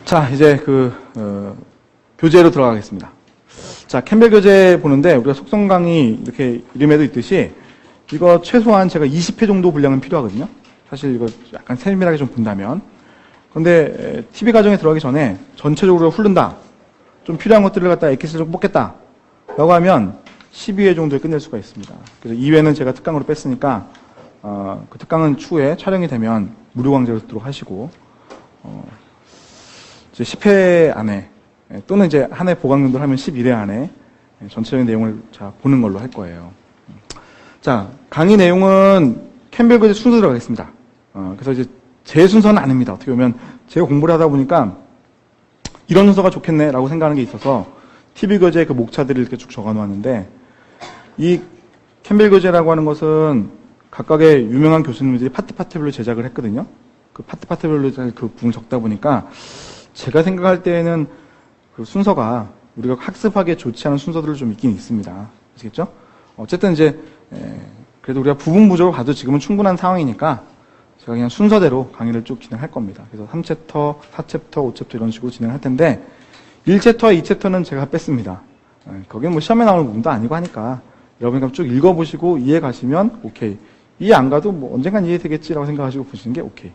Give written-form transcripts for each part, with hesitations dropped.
자, 이제 교재로 들어가겠습니다. 자, 캠벨 교재 보는데 우리가 속성 강의 이렇게 이름에도 있듯이 이거 최소한 제가 20회 정도 분량은 필요하거든요. 사실 이거 약간 세밀하게 좀 본다면. 그런데 TV 과정에 들어가기 전에 전체적으로 훑는다. 좀 필요한 것들을 갖다 엑기스를 좀 뽑겠다. 라고 하면 12회 정도에 끝낼 수가 있습니다. 그래서 2회는 제가 특강으로 뺐으니까 그 특강은 추후에 촬영이 되면 무료 강좌로 듣도록 하시고 이제 10회 안에 또는 이제 한 해 보강 정도를 하면 11회 안에 전체적인 내용을 보는 걸로 할 거예요. 자, 강의 내용은 캠벨 교재 순서대로 가겠습니다. 그래서 이제 제 순서는 아닙니다. 어떻게 보면 제가 공부를 하다 보니까 이런 순서가 좋겠네라고 생각하는 게 있어서 TV 교재에 그 목차들을 이렇게 쭉 적어 놓았는데 이 캠벨 교재라고 하는 것은 각각의 유명한 교수님들이 파트별로 제작을 했거든요. 그 파트별로 그 부분을 적다 보니까 제가 생각할 때에는 그 순서가 우리가 학습하기에 좋지 않은 순서들을 좀 있긴 있습니다. 아시겠죠? 어쨌든 이제 그래도 우리가 부분부적으로 가도 지금은 충분한 상황이니까 제가 그냥 순서대로 강의를 쭉 진행할 겁니다. 그래서 3챕터, 4챕터, 5챕터 이런 식으로 진행할 텐데 1챕터와 2챕터는 제가 뺐습니다. 거기는 뭐 시험에 나오는 부분도 아니고 하니까 여러분이 쭉 읽어보시고 이해 가시면 오케이. 이해 안 가도 뭐 언젠간 이해되겠지라고 생각하시고 보시는 게 오케이.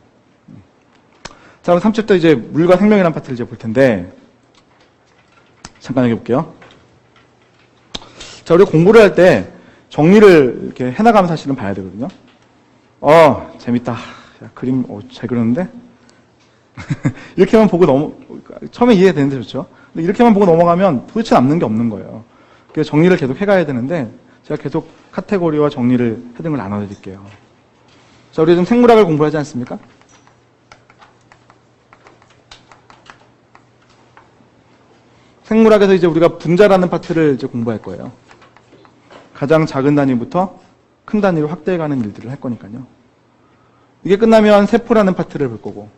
자, 그럼 3챕터 이제 물과 생명이라는 파트를 이제 볼 텐데 잠깐 여기 볼게요. 자, 우리가 공부를 할 때 정리를 이렇게 해나가면서 사실은 봐야 되거든요. 재밌다. 야, 그림, 잘 그렸는데? 이렇게만 보고 처음에 이해되는데 좋죠? 근데 이렇게만 보고 넘어가면 도대체 남는 게 없는 거예요. 그래서 정리를 계속 해가야 되는데, 제가 계속 카테고리와 정리를 헤딩을 나눠드릴게요. 자, 우리 지금 생물학을 공부하지 않습니까? 생물학에서 이제 우리가 분자라는 파트를 이제 공부할 거예요. 가장 작은 단위부터 큰 단위로 확대해가는 일들을 할 거니까요. 이게 끝나면 세포라는 파트를 볼 거고.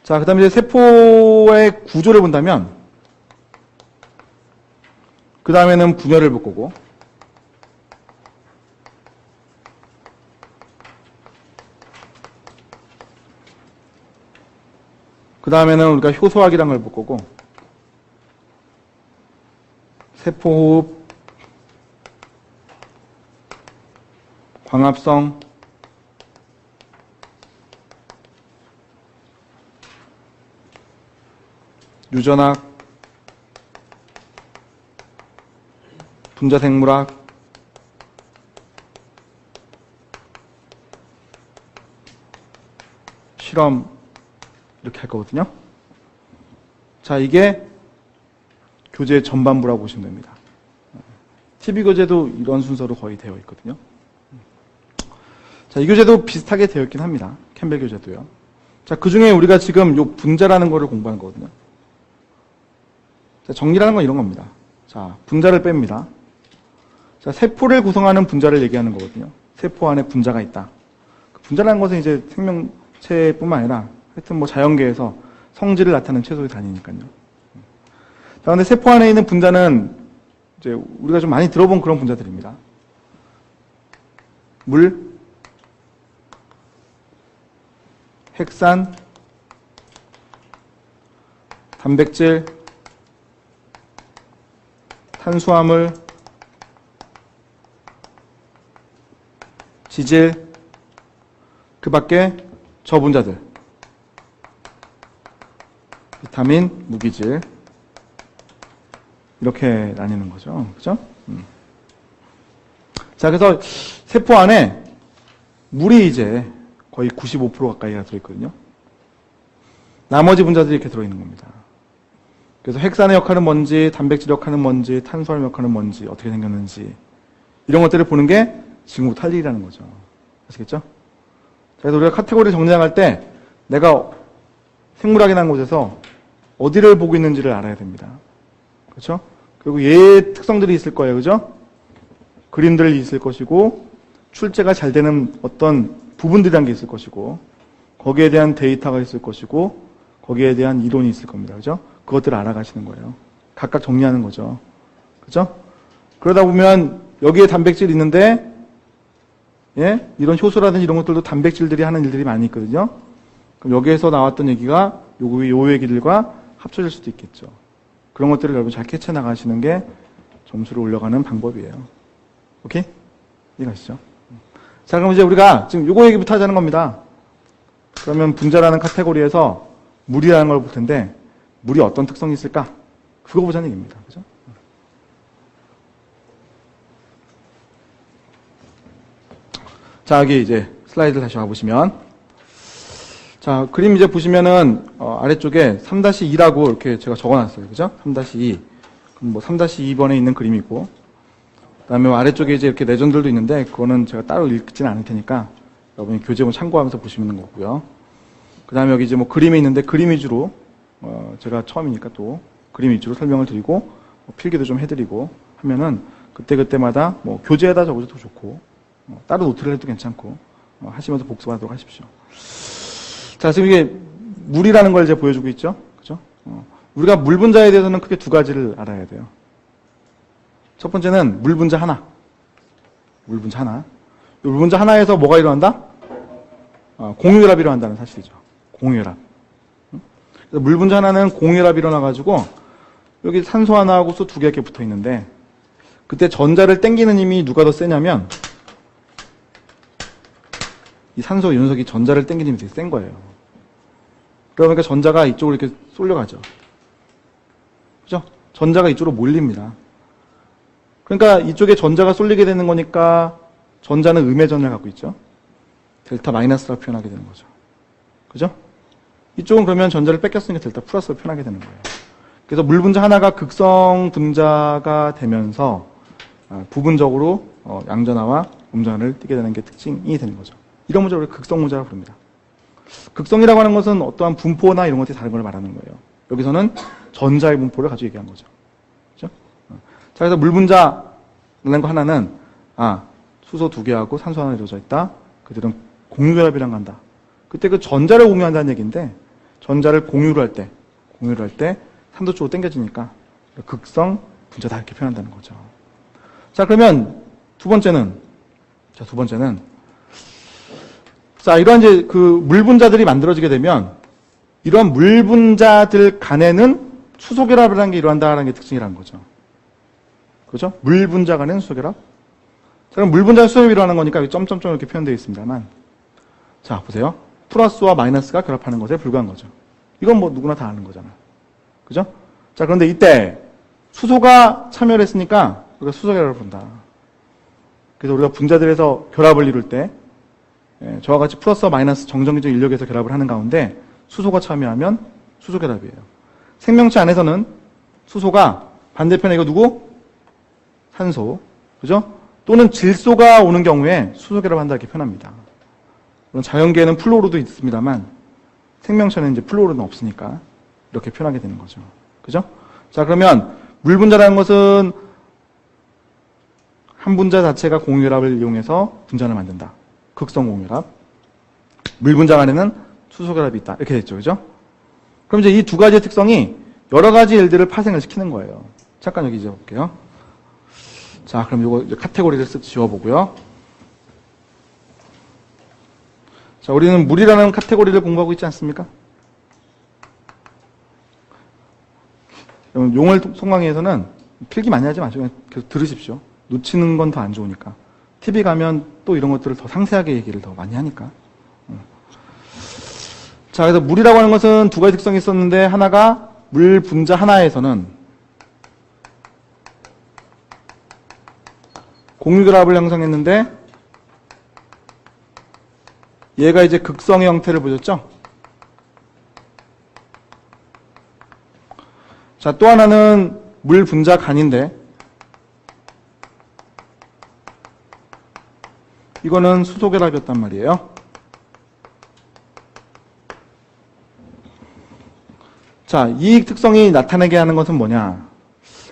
자, 그 다음에 이제 세포의 구조를 본다면, 그 다음에는 분열을 볼 거고, 그 다음에는 우리가 효소학이라는 걸 볼 거고, 세포호흡, 광합성, 유전학, 분자생물학, 실험 이렇게 할 거거든요. 자, 이게 교재 전반부라고 보시면 됩니다. TV 교재도 이런 순서로 거의 되어 있거든요. 자, 이 교재도 비슷하게 되어 있긴 합니다. 캠벨 교재도요. 자, 그 중에 우리가 지금 요 분자라는 거를 공부하는 거거든요. 자, 정리라는 건 이런 겁니다. 자, 분자를 뺍니다. 자, 세포를 구성하는 분자를 얘기하는 거거든요. 세포 안에 분자가 있다. 그 분자라는 것은 이제 생명체뿐만 아니라 하여튼 뭐 자연계에서 성질을 나타내는 최소의 단위니까요. 자, 근데 세포 안에 있는 분자는 이제 우리가 좀 많이 들어본 그런 분자들입니다. 물, 핵산, 단백질, 탄수화물, 지질, 그 밖에 저분자들, 비타민, 무기질, 이렇게 나뉘는 거죠. 그죠? 자, 그래서 세포 안에 물이 이제 거의 95% 가까이가 들어있거든요. 나머지 분자들이 이렇게 들어있는 겁니다. 그래서 핵산의 역할은 뭔지, 단백질 역할은 뭔지, 탄수화물 역할은 뭔지, 어떻게 생겼는지, 이런 것들을 보는 게 지금부터 할 일이라는 거죠. 아시겠죠? 그래서 우리가 카테고리 정리할 때 내가 생물학이라는 곳에서 어디를 보고 있는지를 알아야 됩니다. 그렇죠? 그리고 얘의 특성들이 있을 거예요. 그죠? 그림들이 있을 것이고, 출제가 잘 되는 어떤 부분들이란 게 있을 것이고, 거기에 대한 데이터가 있을 것이고, 거기에 대한 이론이 있을 겁니다. 그죠? 그것들을 알아가시는 거예요. 각각 정리하는 거죠. 그죠? 그러다 보면 여기에 단백질이 있는데, 예? 이런 효소라든지 이런 것들도 단백질들이 하는 일들이 많이 있거든요. 그럼 여기에서 나왔던 얘기가 요 얘기들과 합쳐질 수도 있겠죠. 그런 것들을 여러분 잘 캐쳐 나가시는 게 점수를 올려가는 방법이에요. 오케이? 이해가시죠? 자, 그럼 이제 우리가 지금 요거 얘기부터 하자는 겁니다. 그러면 분자라는 카테고리에서 물이라는 걸 볼 텐데, 물이 어떤 특성이 있을까? 그거 보자는 얘기입니다. 그죠? 자, 여기 이제 슬라이드 다시 와보시면. 자, 그림 이제 보시면은, 아래쪽에 3-2라고 이렇게 제가 적어놨어요. 그죠? 3-2. 그럼 뭐 3-2번에 있는 그림이고, 그 다음에 아래쪽에 이제 이렇게 레전들도 있는데, 그거는 제가 따로 읽지는 않을 테니까, 여러분이 교재본 참고하면서 보시면 거고요. 그 다음에 여기 이제 뭐 그림이 있는데, 그림 위주로, 제가 처음이니까 또, 그림 위주로 설명을 드리고, 뭐 필기도 좀 해드리고, 하면은, 그때마다 뭐 교재에다 적어도 좋고, 따로 노트를 해도 괜찮고, 하시면서 복습하도록 하십시오. 자, 지금 이게 물이라는 걸 이제 보여주고 있죠? 그죠? 우리가 물 분자에 대해서는 크게 두 가지를 알아야 돼요. 첫 번째는 물 분자 하나. 물 분자 하나. 물 분자 하나에서 뭐가 일어난다? 공유결합이 일어난다는 사실이죠. 공유결합. 그래서 물 분자 하나는 공유결합이 일어나가지고 여기 산소 하나하고 수 두 개 이렇게 붙어 있는데 그때 전자를 땡기는 힘이 누가 더 세냐면 이 산소 연석이 전자를 땡기는 힘이 되게 센 거예요. 그러니까 전자가 이쪽으로 이렇게 쏠려가죠. 그죠? 전자가 이쪽으로 몰립니다. 그러니까 이쪽에 전자가 쏠리게 되는 거니까 전자는 음의 전을 갖고 있죠. 델타 마이너스라고 표현하게 되는 거죠. 그죠? 이쪽은 그러면 전자를 뺏겼으니까 델타 플러스로 표현하게 되는 거예요. 그래서 물 분자 하나가 극성 분자가 되면서 부분적으로 양전하와 음전을 띠게 되는 게 특징이 되는 거죠. 이런 문제를 극성 분자라고 부릅니다. 극성이라고 하는 것은 어떠한 분포나 이런 것들이 다른 걸 말하는 거예요. 여기서는 전자의 분포를 가지고 얘기한 거죠. 그렇죠? 자, 그래서 물 분자라는 거 하나는 수소 두 개하고 산소 하나 이루어져 있다. 그들은 공유결합이라고 한다. 그때 그 전자를 공유한다는 얘기인데 전자를 공유를 할 때 산소 쪽으로 당겨지니까 극성 분자다 이렇게 표현한다는 거죠. 자, 그러면 두 번째는 자, 이러한 이제 그 물 분자들이 만들어지게 되면 이러한 물 분자들 간에는 수소결합이라는 게 일어난다는 게 특징이라는 거죠. 그렇죠? 물 분자 간에는 수소결합. 자, 그럼 물 분자 수소결합이 일어나는 거니까 여기 점점점 이렇게 표현되어 있습니다만 자, 보세요. 플러스와 마이너스가 결합하는 것에 불과한 거죠. 이건 뭐 누구나 다 아는 거잖아요. 그죠? 자, 그런데 이때 수소가 참여를 했으니까 우리가 수소결합을 본다. 그래서 우리가 분자들에서 결합을 이룰 때 저와 같이 플러스와 마이너스 정정기적 인력에서 결합을 하는 가운데 수소가 참여하면 수소결합이에요. 생명체 안에서는 수소가 반대편에 이거 누구? 산소. 그죠? 또는 질소가 오는 경우에 수소결합한다 이렇게 표현합니다. 물론 자연계에는 플로로도 있습니다만 생명체는 이제 플로로는 없으니까 이렇게 표현하게 되는 거죠. 그죠? 자, 그러면 물 분자라는 것은 한 분자 자체가 공유결합을 이용해서 분자를 만든다. 극성 공유결합. 물 분자 간에는 수소결합이 있다. 이렇게 됐죠. 그죠? 그럼 이제 이 두 가지의 특성이 여러 가지 일들을 파생을 시키는 거예요. 잠깐 여기 지워볼게요. 자, 그럼 이거 이제 카테고리를 쓱 지워보고요. 자, 우리는 물이라는 카테고리를 공부하고 있지 않습니까? 여러분, 용을 송강의에서는 필기 많이 하지 마시고 그냥 계속 들으십시오. 놓치는 건 더 안 좋으니까. TV 가면 또 이런 것들을 더 상세하게 얘기를 더 많이 하니까. 자, 그래서 물이라고 하는 것은 두 가지 특성이 있었는데 하나가 물 분자 하나에서는 공유결합을 형성했는데 얘가 이제 극성의 형태를 보였죠? 자, 또 하나는 물 분자 간인데 이거는 수소결합이었단 말이에요. 자, 이 특성이 나타나게 하는 것은 뭐냐?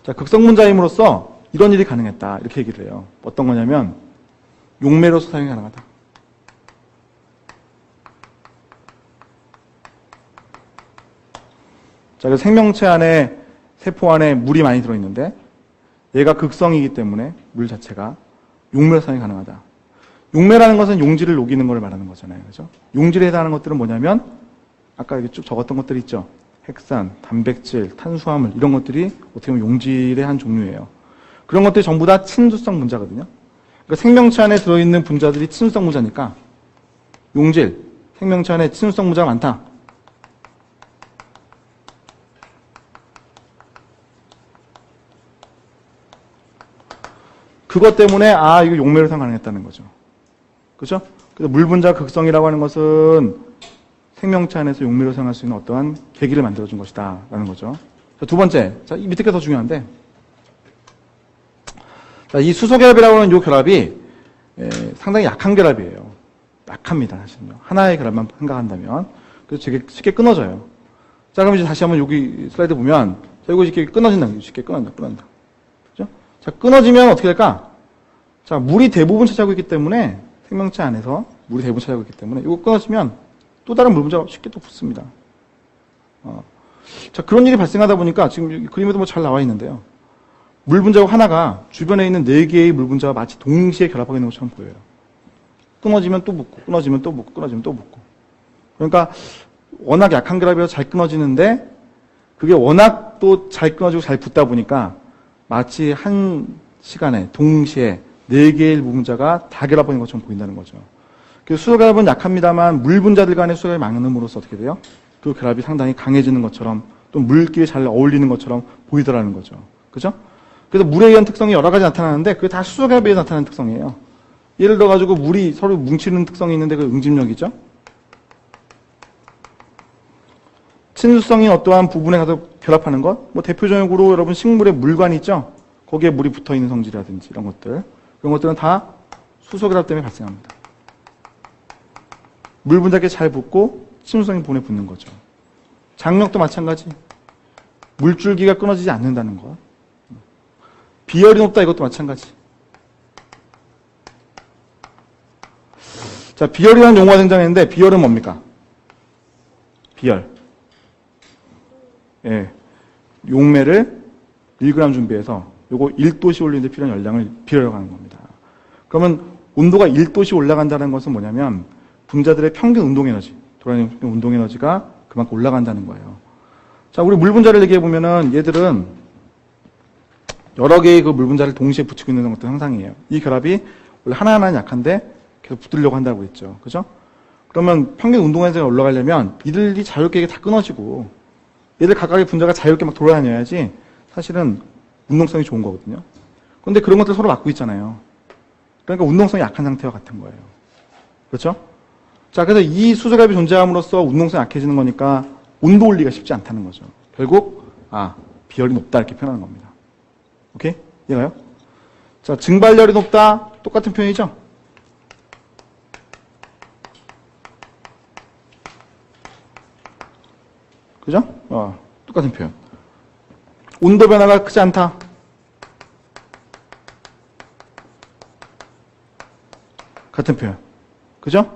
자, 극성 분자임으로써 이런 일이 가능했다. 이렇게 얘기를 해요. 어떤 거냐면 용매로서 사용이 가능하다. 자, 그래서 생명체 안에 세포 안에 물이 많이 들어있는데 얘가 극성이기 때문에 물 자체가 용매로 사용이 가능하다. 용매라는 것은 용질을 녹이는 걸 말하는 거잖아요. 그죠? 용질에 해당하는 것들은 뭐냐면 아까 여기 쭉 적었던 것들이 있죠. 핵산, 단백질, 탄수화물 이런 것들이 어떻게 보면 용질의 한 종류예요. 그런 것들이 전부 다 친수성 분자거든요. 그러니까 생명체 안에 들어있는 분자들이 친수성 분자니까 용질, 생명체 안에 친수성 분자가 많다. 그것 때문에 이거 용매로산 가능했다는 거죠. 그렇죠? 그래서 물 분자 극성이라고 하는 것은 생명체 안에서 용매로 사용할 수 있는 어떠한 계기를 만들어준 것이다 라는 거죠. 자, 두 번째, 자, 이 밑에 게 더 중요한데, 자, 이 수소결합이라고 하는 이 결합이 상당히 약한 결합이에요. 약합니다, 사실은요. 하나의 결합만 생각한다면. 그래서 되게 쉽게 끊어져요. 자, 그럼 이제 다시 한번 여기 슬라이드 보면, 자, 이거 이렇게 끊어진다. 쉽게 끊어진다. 그죠? 자, 끊어지면 어떻게 될까? 자, 물이 대부분 차지하고 있기 때문에, 생명체 안에서 물이 대부분 차지하고 있기 때문에, 이거 끊어지면 또 다른 물 분자가 쉽게 또 붙습니다. 자, 그런 일이 발생하다 보니까, 지금 그림에도 뭐 잘 나와 있는데요. 물 분자 하나가 주변에 있는 4개의 물 분자와 마치 동시에 결합하고 있는 것처럼 보여요. 끊어지면 또 붙고, 끊어지면 또 붙고, 끊어지면 또 붙고. 그러니까 워낙 약한 결합이라서 잘 끊어지는데 그게 워낙 또 잘 끊어지고 잘 붙다 보니까 마치 한 시간에 동시에 4개의 물 분자가 다 결합하는 것처럼 보인다는 거죠. 그래서 수소결합은 약합니다만 물 분자들 간의 수소결합이 많음으로써 어떻게 돼요? 그 결합이 상당히 강해지는 것처럼 또 물끼리 잘 어울리는 것처럼 보이더라는 거죠. 그죠? 그래서 물에 의한 특성이 여러 가지 나타나는데 그게 다 수소결합에 의해 나타나는 특성이에요. 예를 들어가지고 물이 서로 뭉치는 특성이 있는데 그 응집력이죠. 친수성이 어떠한 부분에 가서 결합하는 것, 뭐 대표적으로 여러분 식물에 물관이 있죠. 거기에 물이 붙어있는 성질이라든지 이런 것들, 그런 것들은 다 수소결합 때문에 발생합니다. 물 분자에 잘 붙고 친수성이 부분에 붙는 거죠. 장력도 마찬가지. 물줄기가 끊어지지 않는다는 것. 비열이 높다, 이것도 마찬가지. 자, 비열이라는 용어가 등장했는데 비열은 뭡니까? 비열. 예. 용매를 1g 준비해서 요거 1도씨 올리는데 필요한 열량을 비열이라고 하는 겁니다. 그러면 온도가 1도씨 올라간다는 것은 뭐냐면 분자들의 평균 운동 에너지, 돌아다니는 평균 운동 에너지가 그만큼 올라간다는 거예요. 자, 우리 물 분자를 얘기해 보면은 얘들은 여러 개의 그 물 분자를 동시에 붙이고 있는 것도 형상이에요. 이 결합이 원래 하나하나는 약한데 계속 붙으려고 한다고 했죠. 그죠? 그러면 평균 운동 에너지가 올라가려면 이들이 자유롭게 다 끊어지고 얘들 각각의 분자가 자유롭게 막 돌아다녀야지 사실은 운동성이 좋은 거거든요. 그런데 그런 것들 서로 막고 있잖아요. 그러니까 운동성이 약한 상태와 같은 거예요. 그렇죠? 자, 그래서 이 수소결합이 존재함으로써 운동성이 약해지는 거니까 온도 올리기가 쉽지 않다는 거죠. 결국 비열이 높다 이렇게 표현하는 겁니다. 오케이? 이해가요? 자, 증발열이 높다 똑같은 표현이죠? 그죠? 똑같은 표현. 온도 변화가 크지 않다. 같은 표현. 그죠?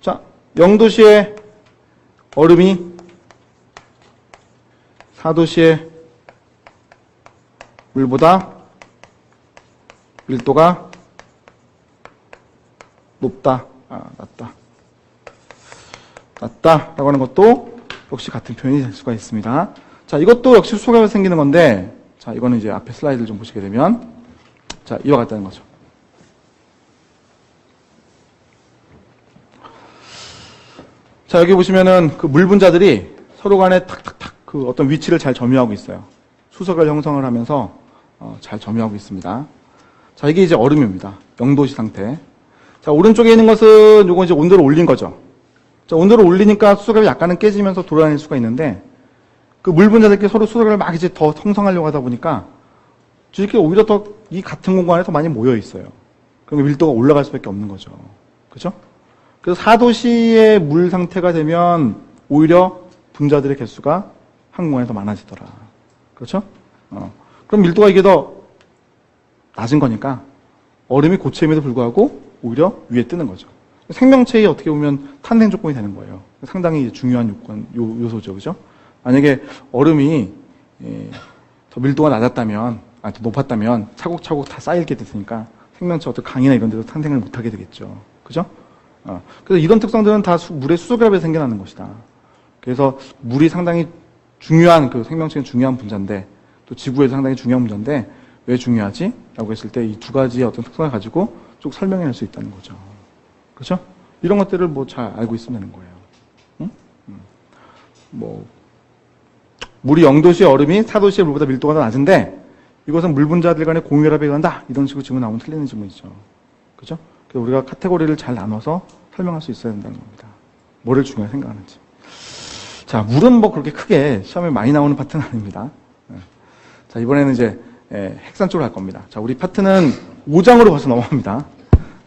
자, 0도씨의 얼음이 4도씨의 물보다 밀도가 높다. 낮다라고 하는 것도 역시 같은 표현이 될 수가 있습니다. 자, 이것도 역시 수소결합에서 생기는 건데, 자, 이거는 이제 앞에 슬라이드를 좀 보시게 되면, 자, 이와 같다는 거죠. 자, 여기 보시면은 그 물 분자들이 서로 간에 탁탁탁 그 어떤 위치를 잘 점유하고 있어요. 수소결 형성을 하면서 잘 점유하고 있습니다. 자, 이게 이제 얼음입니다. 0도씨 상태. 자, 오른쪽에 있는 것은 요거 이제 온도를 올린 거죠. 자, 온도를 올리니까 수소결이 약간은 깨지면서 돌아다닐 수가 있는데 그 물 분자들끼리 서로 수소결을 막 이제 더 형성하려고 하다 보니까 이렇게 오히려 더 이 같은 공간에 더 많이 모여 있어요. 그러니까 밀도가 올라갈 수밖에 없는 거죠. 그죠? 그래서 4도씨의 물 상태가 되면 오히려 분자들의 개수가 한 공간에 더 많아지더라. 그렇죠? 그럼 밀도가 이게 더 낮은 거니까 얼음이 고체임에도 불구하고 오히려 위에 뜨는 거죠. 생명체의 어떻게 보면 탄생 조건이 되는 거예요. 상당히 중요한 요소죠. 그죠? 만약에 얼음이 더 밀도가 낮았다면, 더 높았다면 차곡차곡 다 쌓이게 됐으니까 생명체 어떤 강이나 이런 데도 탄생을 못하게 되겠죠. 그죠? 그래서 이런 특성들은 다 물의 수소결합에서 생겨나는 것이다. 그래서 물이 상당히 중요한, 그 생명체는 중요한 분자인데, 또 지구에도 상당히 중요한 분자인데, 왜 중요하지? 라고 했을 때 이 두 가지의 어떤 특성을 가지고 쭉 설명해낼 수 있다는 거죠. 그렇죠? 이런 것들을 뭐 잘 알고 있으면 되는 거예요. 응? 뭐, 물이 0도씨의 얼음이 4도씨의 물보다 밀도가 더 낮은데, 이것은 물 분자들 간의 공유결합에 의한다. 이런 식으로 질문 나오면 틀리는 질문이죠. 그죠? 그래서 우리가 카테고리를 잘 나눠서 설명할 수 있어야 된다는 겁니다. 뭐를 중요하게 생각하는지. 자, 물은 뭐 그렇게 크게 시험에 많이 나오는 파트는 아닙니다. 자, 이번에는 이제 핵산 쪽으로 갈 겁니다. 자, 우리 파트는 5장으로 벌써 넘어갑니다.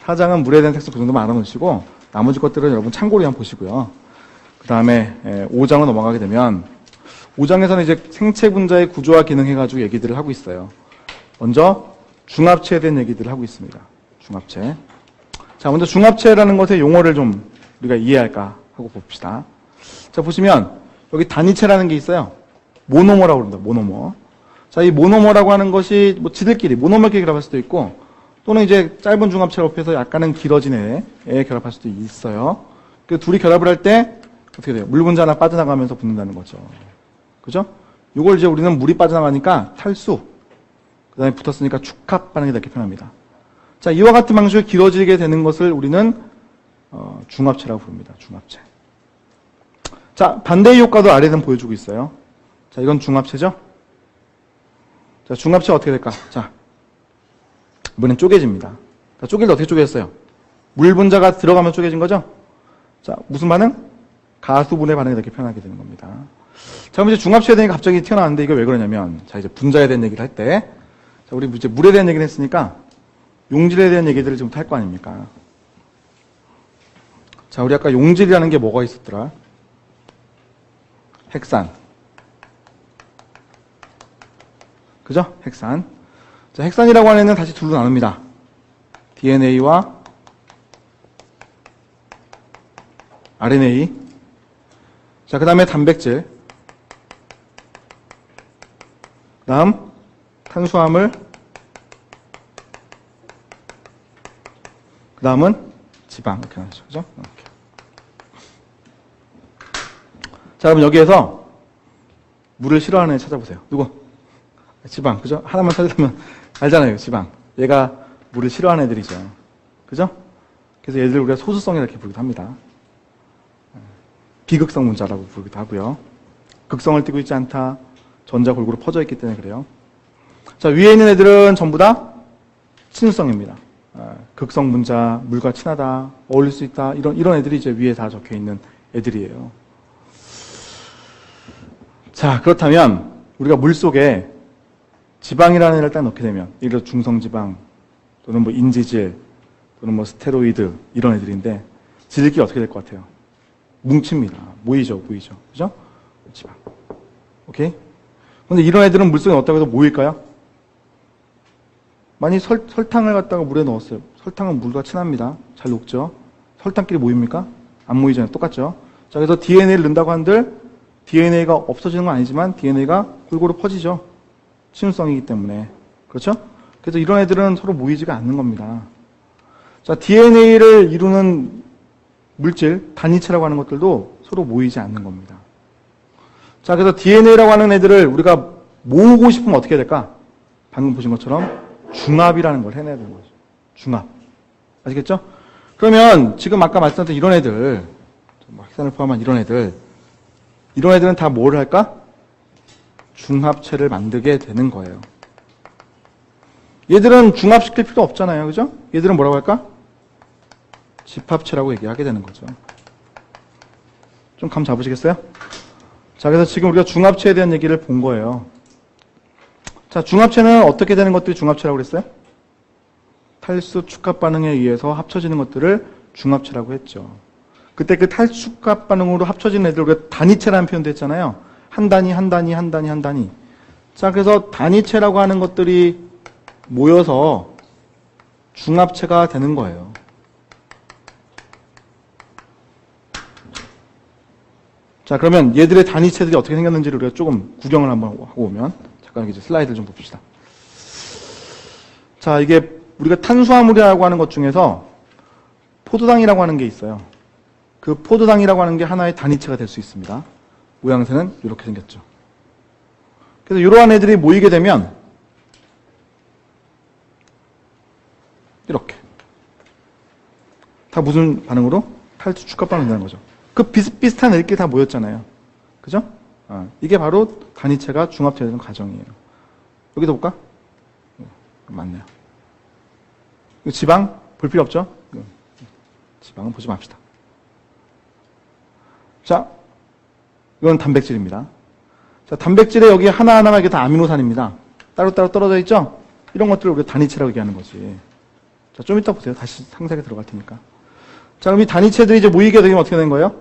4장은 물에 대한 텍스트 그 정도만 알아놓으시고, 나머지 것들은 여러분 참고로 한번 보시고요. 그 다음에 5장으로 넘어가게 되면, 5장에서는 이제 생체 분자의 구조와 기능 해가지고 얘기들을 하고 있어요. 먼저 중합체에 대한 얘기들을 하고 있습니다. 중합체. 자, 먼저 중합체라는 것의 용어를 좀 우리가 이해할까 하고 봅시다. 자, 보시면 여기 단위체라는 게 있어요. 모노머라고 그럽니다. 모노머. 자, 이 모노머라고 하는 것이 뭐 지들끼리 모노머끼리 결합할 수도 있고, 또는 이제 짧은 중합체를 합해서 약간은 길어진 애에 결합할 수도 있어요. 그 둘이 결합을 할 때 어떻게 돼요? 물 분자 하나 빠져나가면서 붙는다는 거죠. 그죠? 이걸 이제 우리는 물이 빠져나가니까 탈수, 그 다음에 붙었으니까 축합 반응이 이렇게 표현합니다. 자, 이와 같은 방식으로 길어지게 되는 것을 우리는 중합체라고 부릅니다. 중합체. 자, 반대의 효과도 아래에는 보여주고 있어요. 자, 이건 중합체죠? 자, 중합체가 어떻게 될까? 자, 이번엔 쪼개집니다. 자, 쪼갤 때 어떻게 쪼개졌어요? 물 분자가 들어가면 쪼개진 거죠? 자, 무슨 반응? 가수분해 반응이 이렇게 표현하게 되는 겁니다. 자, 그럼 이제 중합체에 대한 게 갑자기 튀어나왔는데 이거 왜 그러냐면, 자, 이제 분자에 대한 얘기를 할 때, 자, 우리 이제 물에 대한 얘기를 했으니까 용질에 대한 얘기들을 지금 할 거 아닙니까? 자, 우리 아까 용질이라는 게 뭐가 있었더라? 핵산. 그죠? 핵산. 자, 핵산이라고 하는 애는 다시 둘로 나눕니다. DNA와 RNA. 자, 그 다음에 단백질. 그 다음, 탄수화물. 그 다음은 지방. 이렇게 나오죠. 그죠? 이렇게. 자, 그럼 여기에서 물을 싫어하는 애 찾아보세요. 누구? 지방. 그죠? 하나만 찾으면 알잖아요. 지방. 얘가 물을 싫어하는 애들이죠. 그죠? 그래서 얘들 우리가 소수성이라 이렇게 부르기도 합니다. 비극성 문자라고 부르기도 하고요. 극성을 띠고 있지 않다. 전자 골고루 퍼져 있기 때문에 그래요. 자, 위에 있는 애들은 전부 다 친수성입니다. 극성 문자, 물과 친하다, 어울릴 수 있다. 이런 애들이 이제 위에 다 적혀 있는 애들이에요. 자, 그렇다면 우리가 물 속에 지방이라는 애를 딱 넣게 되면, 예를 들어 중성지방, 또는 뭐 인지질, 또는 뭐 스테로이드, 이런 애들인데, 지들끼리 어떻게 될 것 같아요? 뭉칩니다. 모이죠. 그죠? 지방. 오케이? 근데 이런 애들은 물속에 넣었다고 해서 모일까요? 만약 설탕을 갖다가 물에 넣었어요. 설탕은 물과 친합니다. 잘 녹죠? 설탕끼리 모입니까? 안 모이잖아요. 똑같죠? 자, 그래서 DNA를 넣는다고 한들, DNA가 없어지는 건 아니지만, DNA가 골고루 퍼지죠. 친수성이기 때문에. 그렇죠? 그래서 이런 애들은 서로 모이지가 않는 겁니다. 자, DNA를 이루는 물질, 단위체라고 하는 것들도 서로 모이지 않는 겁니다. 자, 그래서 DNA라고 하는 애들을 우리가 모으고 싶으면 어떻게 해야 될까? 방금 보신 것처럼 중합이라는 걸 해내야 되는 거죠. 중합. 아시겠죠? 그러면 지금 아까 말씀드렸던 이런 애들, 핵산을 포함한 이런 애들은 다 뭘 할까? 중합체를 만들게 되는 거예요. 얘들은 중합시킬 필요 없잖아요. 그죠? 얘들은 뭐라고 할까? 집합체라고 얘기하게 되는 거죠. 좀 감 잡으시겠어요? 자, 그래서 지금 우리가 중합체에 대한 얘기를 본 거예요. 자, 중합체는 어떻게 되는 것들이 중합체라고 그랬어요? 탈수 축합 반응에 의해서 합쳐지는 것들을 중합체라고 했죠. 그때 그 탈축합 반응으로 합쳐진 애들 우리가 단위체라는 표현도 했잖아요. 한 단위. 자, 그래서 단위체라고 하는 것들이 모여서 중합체가 되는 거예요. 자, 그러면 얘들의 단위체들이 어떻게 생겼는지를 우리가 조금 구경을 한번 하고 오면, 잠깐 이제 슬라이드를 좀 봅시다. 자, 이게 우리가 탄수화물이라고 하는 것 중에서 포도당이라고 하는 게 있어요. 그 포도당이라고 하는 게 하나의 단위체가 될 수 있습니다. 모양새는 이렇게 생겼죠. 그래서 이러한 애들이 모이게 되면 이렇게 다 무슨 반응으로? 탈수 축합 반응이 된다는 거죠. 그 비슷비슷한 애들끼리 다 모였잖아요. 그죠? 이게 바로 단위체가 중합체되는 과정이에요. 여기도 볼까? 맞네요. 지방 볼 필요 없죠? 지방은 보지 맙시다. 자, 이건 단백질입니다. 자, 단백질에 여기 하나하나가 이게 다 아미노산입니다. 따로따로 떨어져 있죠? 이런 것들을 우리가 단위체라고 얘기하는 거지. 자, 좀 이따 보세요. 다시 상세하게 들어갈 테니까. 자, 그럼 이 단위체들이 이제 모이게 되면 어떻게 되는 거예요?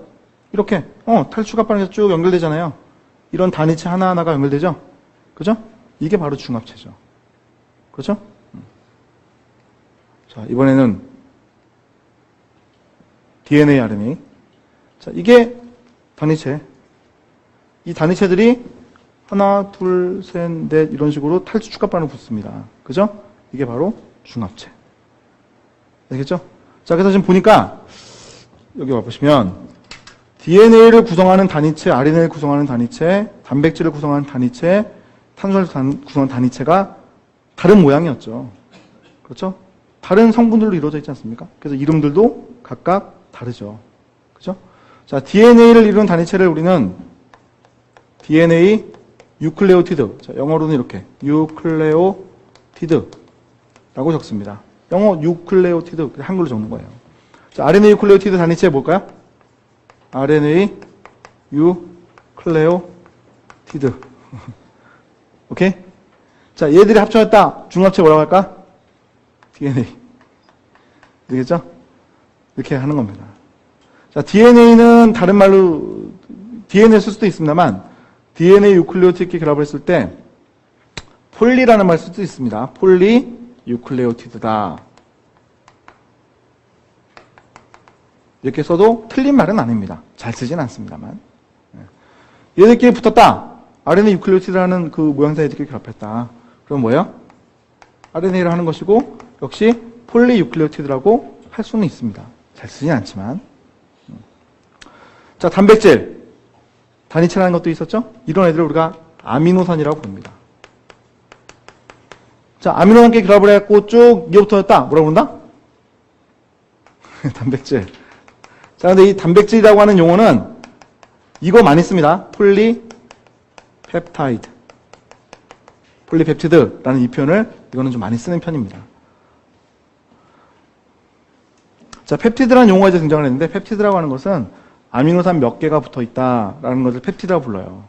이렇게, 탈축합 반응에서 쭉 연결되잖아요. 이런 단위체 하나하나가 연결되죠? 그죠? 이게 바로 중합체죠. 그렇죠? 자, 이번에는 DNA, RNA. 자, 이게 단위체. 이 단위체들이 하나, 둘, 셋, 넷 이런 식으로 탈수 축합 반응을 붙습니다. 그죠? 이게 바로 중합체. 알겠죠? 자, 그래서 지금 보니까 여기 와보시면 DNA를 구성하는 단위체, RNA를 구성하는 단위체, 단백질을 구성하는 단위체, 탄수화물을 구성하는 단위체가 다른 모양이었죠. 그렇죠? 다른 성분들로 이루어져 있지 않습니까? 그래서 이름들도 각각 다르죠. 그죠? 자, DNA를 이루는 단위체를 우리는 DNA 유클레오티드. 자, 영어로는 이렇게 유클레오티드라고 적습니다. 영어 유클레오티드, 한글로 적는 거예요. 자, RNA 유클레오티드 단위체 뭘까요? RNA 유클레오티드. 오케이? 자, 얘들이 합쳐졌다. 중합체 뭐라고 할까? DNA. 되겠죠? 이렇게 하는 겁니다. 자, DNA는 다른 말로 DNA를 쓸 수도 있습니다만 DNA 유클레오티드 결합을 했을 때 폴리라는 말을 쓸 수도 있습니다. 폴리 유클레오티드다. 이렇게 써도 틀린 말은 아닙니다. 잘 쓰진 않습니다만. 얘들끼리 붙었다. RNA 유클레오티드라는 그 모양새 애들끼리 결합했다. 그럼 뭐예요? RNA를 하는 것이고 역시 폴리 유클레오티드라고 할 수는 있습니다. 잘 쓰진 않지만. 자, 단백질. 단위체라는 것도 있었죠? 이런 애들을 우리가 아미노산이라고 부릅니다. 자, 아미노산끼리 결합을 해갖고 쭉 이어붙어졌다. 뭐라고 부른다? 단백질. 자, 근데 이 단백질이라고 하는 용어는 이거 많이 씁니다. 폴리펩타이드. 폴리펩티드라는 이 표현을 이거는 좀 많이 쓰는 편입니다. 자, 펩티드라는 용어가 이제 등장을 했는데 펩티드라고 하는 것은 아미노산 몇 개가 붙어 있다라는 것을 펩티드라고 불러요.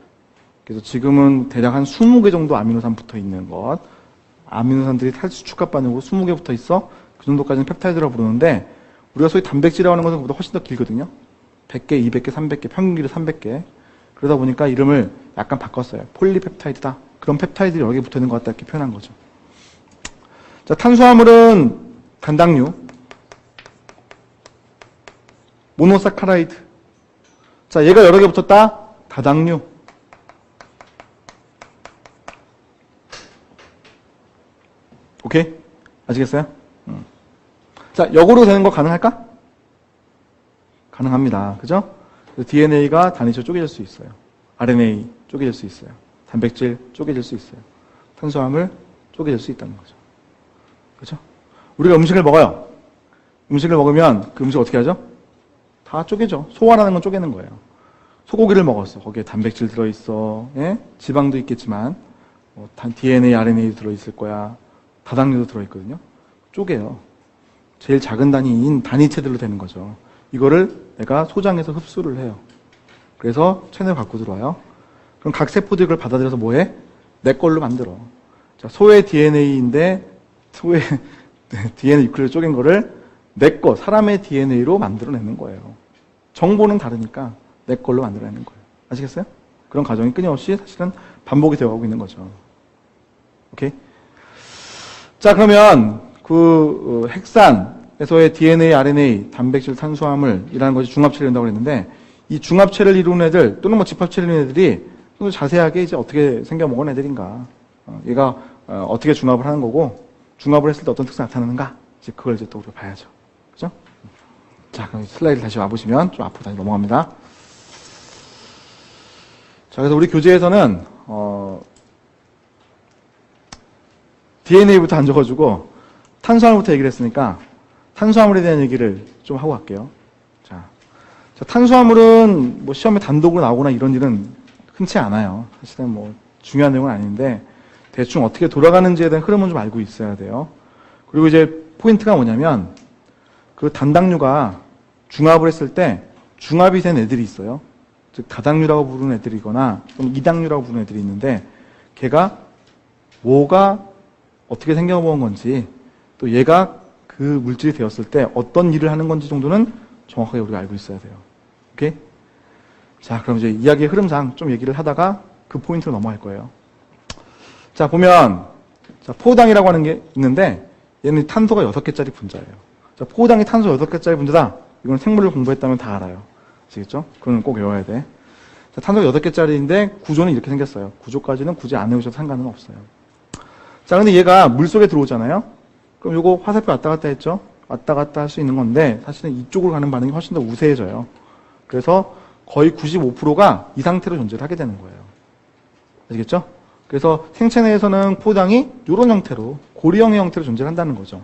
그래서 지금은 대략 한 20개 정도 아미노산 붙어 있는 것. 아미노산들이 탈수 축합 반응으로 20개 붙어 있어. 그 정도까지는 펩타이드라고 부르는데 우리가 소위 단백질이라고 하는 것은 그보다 훨씬 더 길거든요. 100개, 200개, 300개, 평균 길이 300개. 그러다 보니까 이름을 약간 바꿨어요. 폴리펩타이드다. 그런 펩타이드들이 여러 개 붙어 있는 것 같다 이렇게 표현한 거죠. 자, 탄수화물은 단당류, 모노사카라이드. 자, 얘가 여러 개 붙었다. 다당류. 오케이? 아시겠어요? 자, 역으로 되는 거 가능할까? 가능합니다. 그죠? DNA가 단위체로 쪼개질 수 있어요. RNA 쪼개질 수 있어요. 단백질 쪼개질 수 있어요. 탄수화물 쪼개질 수 있다는 거죠. 그죠? 우리가 음식을 먹어요. 음식을 먹으면 그 음식 어떻게 하죠? 다 쪼개죠. 소화라는 건 쪼개는 거예요. 소고기를 먹었어. 거기에 단백질 들어있어. 예? 지방도 있겠지만 DNA, RNA도 들어있을 거야. 다당류도 들어있거든요. 쪼개요. 제일 작은 단위인 단위체들로 되는 거죠. 이거를 내가 소장해서 흡수를 해요. 그래서 체내로 갖고 들어와요. 그럼 각 세포들이 그걸 받아들여서 뭐해? 내 걸로 만들어. 자, 소의 DNA인데 소의 DNA 유클레를 쪼갠 거를 내 거, 사람의 DNA로 만들어내는 거예요. 정보는 다르니까 내 걸로 만들어내는 거예요. 아시겠어요? 그런 과정이 끊임없이 사실은 반복이 되어가고 있는 거죠. 오케이? 자, 그러면 그 핵산에서의 DNA, RNA, 단백질, 탄수화물이라는 것이 중합체를 이룬다고 했는데 이 중합체를 이루는 애들 또는 뭐 집합체를 이루는 애들이 좀 자세하게 이제 어떻게 생겨먹은 애들인가, 얘가 어떻게 중합을 하는 거고 중합을 했을 때 어떤 특성이 나타나는가, 이제 그걸 이제 또 우리가 봐야죠. 그죠? 자, 그럼 슬라이드 다시 와보시면 좀 앞으로 다시 넘어갑니다. 자, 그래서 우리 교재에서는, DNA부터 안 줘가지고, 탄수화물부터 얘기를 했으니까, 탄수화물에 대한 얘기를 좀 하고 갈게요. 자, 탄수화물은 뭐 시험에 단독으로 나오거나 이런 일은 흔치 않아요. 사실은 뭐 중요한 내용은 아닌데, 대충 어떻게 돌아가는지에 대한 흐름은 좀 알고 있어야 돼요. 그리고 이제 포인트가 뭐냐면, 그 단당류가 중합을 했을 때, 중합이 된 애들이 있어요. 즉, 다당류라고 부르는 애들이거나, 또는 이당류라고 부르는 애들이 있는데, 걔가 뭐가 어떻게 생겨본 건지, 또 얘가 그 물질이 되었을 때 어떤 일을 하는 건지 정도는 정확하게 우리가 알고 있어야 돼요. 오케이? 자, 그럼 이제 이야기의 흐름상 좀 얘기를 하다가 그 포인트로 넘어갈 거예요. 자, 보면, 자, 포당이라고 하는 게 있는데, 얘는 탄소가 6개짜리 분자예요. 자, 포당이 탄소 6개짜리 분자다. 이건 생물을 공부했다면 다 알아요. 아시겠죠? 그건 꼭 외워야 돼. 자, 탄소가 6개짜리인데 구조는 이렇게 생겼어요. 구조까지는 굳이 안 외우셔도 상관은 없어요. 자, 근데 얘가 물 속에 들어오잖아요? 그럼 요거 화살표 왔다 갔다 했죠? 왔다 갔다 할 수 있는 건데, 사실은 이쪽으로 가는 반응이 훨씬 더 우세해져요. 그래서 거의 95%가 이 상태로 존재를 하게 되는 거예요. 아시겠죠? 그래서 생체 내에서는 포당이 이런 형태로, 고리형의 형태로 존재를 한다는 거죠.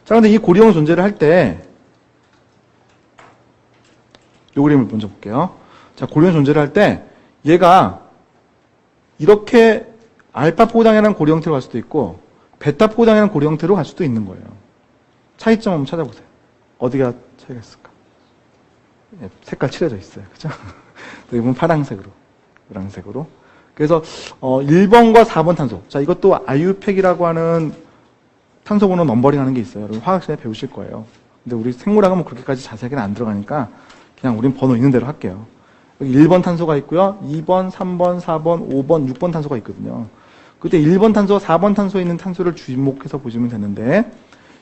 자, 근데 이 고리형 존재를 할 때, 요 그림을 먼저 볼게요. 자, 고리형 존재를 할 때, 얘가 이렇게 알파 포당이라는 고리 형태로 갈 수도 있고, 베타 포당이라는 고리 형태로 갈 수도 있는 거예요. 차이점 한번 찾아보세요. 어디가 차이가 있을까? 예, 색깔 칠해져 있어요. 그죠? 여기 보면 파란색으로, 노란색으로. 그래서 1번과 4번 탄소. 자, 이것도 IUPAC이라고 하는 탄소 번호 넘버링 하는 게 있어요. 여러분 화학 시간에 배우실 거예요. 근데 우리 생물학은 뭐 그렇게까지 자세하게는 안 들어가니까 그냥 우린 번호 있는 대로 할게요. 여기 1번 탄소가 있고요. 2번, 3번, 4번, 5번, 6번 탄소가 있거든요. 그때 1번 탄소와 4번 탄소에 있는 탄소를 주목해서 보시면 되는데,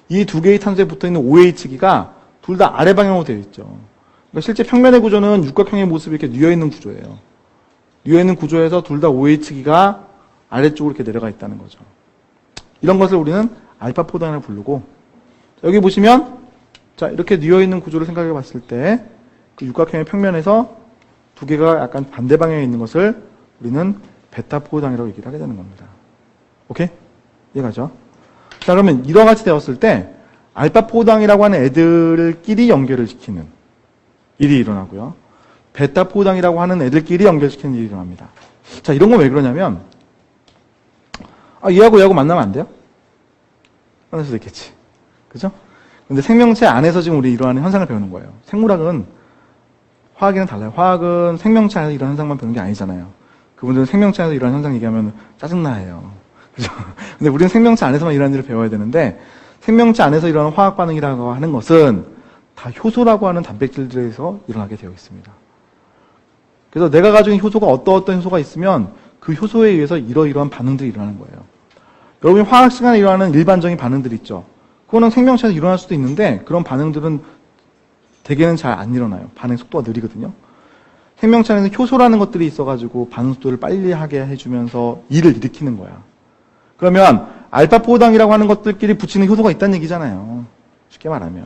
이 두 개의 탄소에 붙어 있는 OH기가 둘 다 아래 방향으로 되어 있죠. 그러니까 실제 평면의 구조는 육각형의 모습이 이렇게 뉘어 있는 구조예요. 뉘어 있는 구조에서 둘 다 OH기가 아래쪽으로 이렇게 내려가 있다는 거죠. 이런 것을 우리는 알파 포당이라고 부르고, 여기 보시면, 자, 이렇게 뉘어 있는 구조를 생각해 봤을 때, 그 육각형의 평면에서 두 개가 약간 반대 방향에 있는 것을 우리는 베타 포당이라고 얘기를 하게 되는 겁니다. 오케이? 이해가죠? 자, 그러면 이와 같이 되었을 때 알파 포당이라고 하는 애들끼리 연결을 시키는 일이 일어나고요. 베타 포당이라고 하는 애들끼리 연결시키는 일이 일어납니다. 자, 이런 건 왜 그러냐면, 얘하고 만나면 안 돼요? 만날 수도 있겠지. 그죠? 근데 생명체 안에서 지금 우리 이러한 현상을 배우는 거예요. 생물학은 화학이랑 달라요. 화학은 생명체 안에서 이런 현상만 배우는 게 아니잖아요. 그분들은 생명체 안에서 이런 현상 얘기하면 짜증나해요. 그죠? 근데 우리는 생명체 안에서만 이런 일을 배워야 되는데, 생명체 안에서 일어나는 화학 반응이라고 하는 것은 다 효소라고 하는 단백질들에서 일어나게 되어 있습니다. 그래서 내가 가지고 있는 효소가 어떤 효소가 있으면 그 효소에 의해서 이러이러한 반응들이 일어나는 거예요. 여러분이 화학 시간에 일어나는 일반적인 반응들이 있죠. 그거는 생명체에서 일어날 수도 있는데, 그런 반응들은 대개는 잘 안 일어나요. 반응 속도가 느리거든요. 생명체 안에는 효소라는 것들이 있어가지고 반응 속도를 빨리 하게 해주면서 일을 일으키는 거야. 그러면 알파 포당이라고 하는 것들끼리 붙이는 효소가 있다는 얘기잖아요. 쉽게 말하면.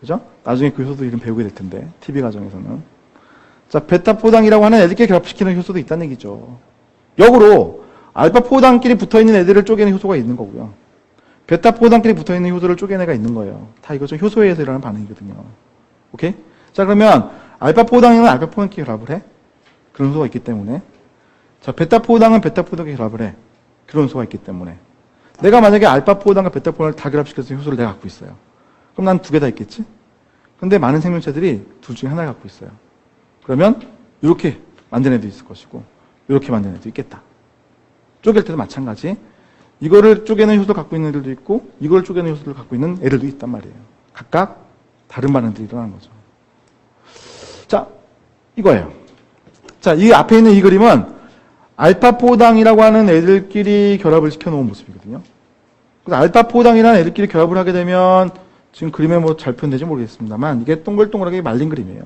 그죠? 나중에 그 효소 이름 배우게 될 텐데, TV 과정에서는. 자, 베타 포당이라고 하는 애들끼리 결합시키는 효소도 있다는 얘기죠. 역으로 알파 포당끼리 붙어있는 애들을 쪼개는 효소가 있는 거고요. 베타 포당끼리 붙어있는 효소를 쪼개는 애가 있는 거예요. 다 이거 좀 효소에 의해서 일어나는 반응이거든요. 오케이? 자, 그러면 알파 포당은 알파 포당끼리 결합을 해. 그런 효소가 있기 때문에. 자, 베타 포당은 베타 포당끼리 결합을 해. 그런 효소가 있기 때문에. 내가 만약에 알파 포당과 베타 포당을 다 결합시켜서 효소를 내가 갖고 있어요. 그럼 난 두 개 다 있겠지? 근데 많은 생명체들이 둘 중에 하나를 갖고 있어요. 그러면 이렇게 만든 애도 있을 것이고, 이렇게 만든 애도 있겠다. 쪼갤 때도 마찬가지. 이거를 쪼개는 효소를 갖고 있는 애들도 있고, 이걸 쪼개는 효소를 갖고 있는 애들도 있단 말이에요. 각각 다른 반응들이 일어나는 거죠. 자, 이거예요. 자, 이 앞에 있는 이 그림은 알파 포당이라고 하는 애들끼리 결합을 시켜놓은 모습이거든요. 그래서 알파 포당이라는 애들끼리 결합을 하게 되면, 지금 그림에 뭐 잘 표현되지 모르겠습니다만, 이게 동글동글하게 말린 그림이에요.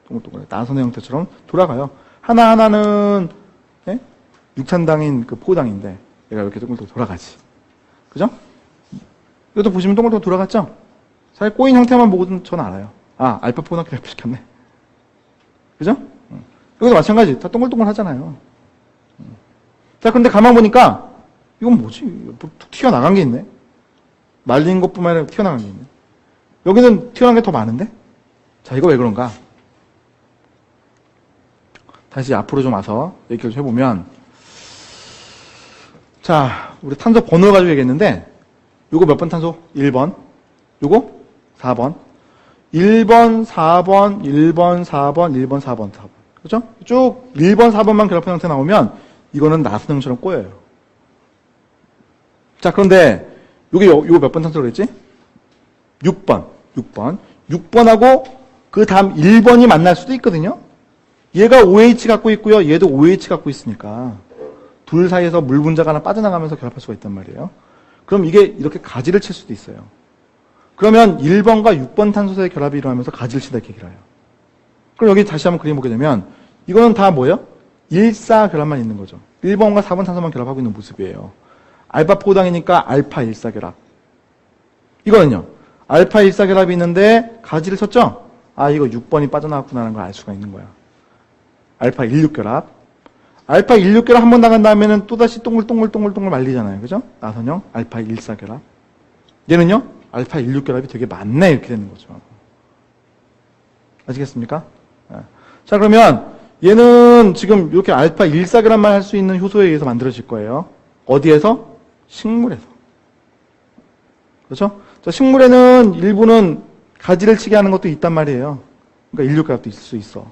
동글동글하게 나선의 형태처럼 돌아가요. 하나하나는 육찬당인 그 포당인데, 얘가 이렇게 동글동글 돌아가지. 그죠? 이것도 보시면 동글동글 돌아갔죠? 사실 꼬인 형태만 보고는 전 알아요. 알파 포당 결합시켰네. 그죠? 여기도 마찬가지. 다 동글동글 하잖아요. 자, 근데 가만 보니까, 이건 뭐지? 툭 튀어나간 게 있네. 말린 것뿐만 아니라 튀어나간 게 있네. 여기는 튀어나간 게 더 많은데? 자, 이거 왜 그런가? 다시 앞으로 좀 와서 얘기를 좀 해보면, 자, 우리 탄소 번호를 가지고 얘기했는데, 요거 몇 번 탄소? 1번. 요거? 4번. 1번, 4번, 1번, 4번, 1번, 4번, 4번. 그죠? 쭉 1번, 4번만 결합한 형태 나오면, 이거는 나선형처럼 꼬여요. 자, 그런데, 요거 몇 번 탄소라고 그랬지? 6번. 6번하고 그 다음 1번이 만날 수도 있거든요? 얘가 OH 갖고 있고요. 얘도 OH 갖고 있으니까. 둘 사이에서 물 분자가 하나 빠져나가면서 결합할 수가 있단 말이에요. 그럼 이게 이렇게 가지를 칠 수도 있어요. 그러면 1번과 6번 탄소 사이 결합이 일어나면서 가지를 친다 이렇게 얘기를 해요. 그럼 여기 다시 한번 그림 보게 되면 이거는 다 뭐예요? 1사 결합만 있는 거죠. 1번과 4번 탄소만 결합하고 있는 모습이에요. 알파 포당이니까 알파 1사 결합. 이거는요. 알파 1사 결합이 있는데 가지를 쳤죠? 아, 이거 6번이 빠져나왔구나라는 걸 알 수가 있는 거야. 알파 16 결합. 알파 16 결합 한 번 나간 다음에는 또다시 동글동글 말리잖아요. 그죠? 나선형 알파 1사 결합. 얘는요? 알파 16 결합이 되게 많네 이렇게 되는 거죠. 아시겠습니까? 자, 그러면 얘는 지금 이렇게 알파 1사 결합만 할 수 있는 효소에 의해서 만들어질 거예요. 어디에서? 식물에서. 그렇죠? 자, 식물에는 일부는 가지를 치게 하는 것도 있단 말이에요. 그러니까 16 결합도 있을 수 있어.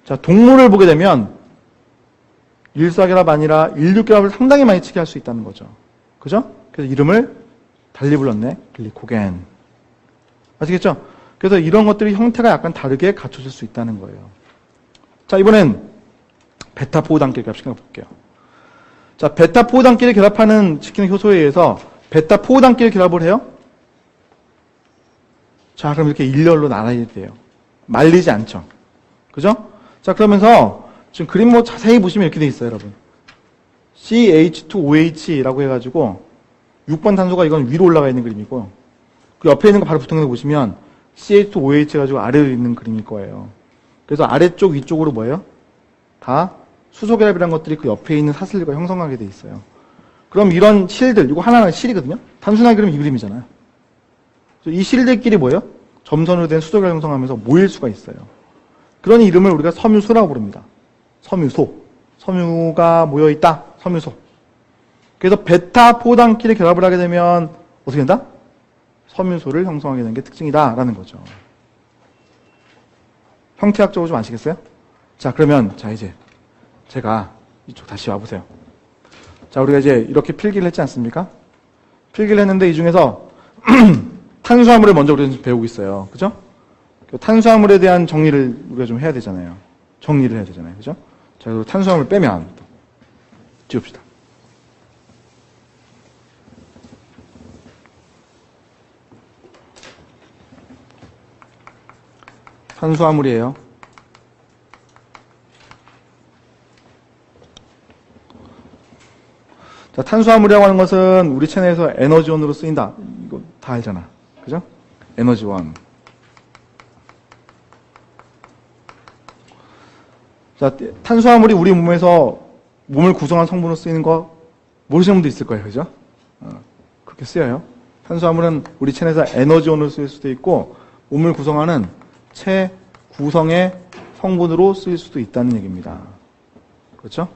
자, 동물을 보게 되면 1사 결합 아니라 16 결합을 상당히 많이 치게 할 수 있다는 거죠. 그죠? 그래서 이름을 달리 불렀네. 글리코겐. 아시겠죠? 그래서 이런 것들이 형태가 약간 다르게 갖춰질 수 있다는 거예요. 자, 이번엔 베타포단끼리 결합시켜 볼게요. 자, 베타포단끼리 결합하는 시키는 효소에 의해서 베타포단끼리 결합을 해요. 자, 그럼 이렇게 일렬로 나눠야 돼요. 말리지 않죠. 그죠? 자, 그러면서 지금 그림 뭐 자세히 보시면 이렇게 돼 있어요, 여러분. CH2OH라고 해가지고 6번 탄소가 이건 위로 올라가 있는 그림이고 그 옆에 있는 거 바로 붙은 거 보시면 CH2OH 해가지고 아래로 있는 그림일 거예요. 그래서 아래쪽 위쪽으로 뭐예요? 다 수소결합이라는 것들이 그 옆에 있는 사슬들과 형성하게 돼 있어요. 그럼 이런 실들, 이거 하나는 실이거든요? 단순하게 그리면 이 그림이잖아요. 이 실들끼리 뭐예요? 점선으로 된 수소결합 형성하면서 모일 수가 있어요. 그런 이름을 우리가 섬유소라고 부릅니다. 섬유소. 섬유가 모여있다. 섬유소. 그래서 베타포단끼리 결합을 하게 되면 어떻게 된다? 섬유소를 형성하게 되는 게 특징이다 라는 거죠. 형태학적으로 좀 아시겠어요? 자, 그러면 자 이제 제가 이쪽 다시 와보세요. 자, 우리가 이제 이렇게 필기를 했지 않습니까? 필기를 했는데 이 중에서 탄수화물을 먼저 우리가 배우고 있어요. 그죠? 탄수화물에 대한 정리를 우리가 좀 해야 되잖아요. 정리를 해야 되잖아요. 그죠? 자, 그리고 탄수화물 빼면 지웁시다. 탄수화물이에요. 자, 탄수화물이라고 하는 것은 우리 체내에서 에너지원으로 쓰인다. 이거 다 알잖아. 그죠? 에너지원. 자, 탄수화물이 우리 몸에서 몸을 구성한 성분으로 쓰이는 거 모르시는 분도 있을 거예요. 그죠? 그렇게 쓰여요. 탄수화물은 우리 체내에서 에너지원으로 쓰일 수도 있고 몸을 구성하는 체 구성의 성분으로 쓰일 수도 있다는 얘기입니다. 그렇죠?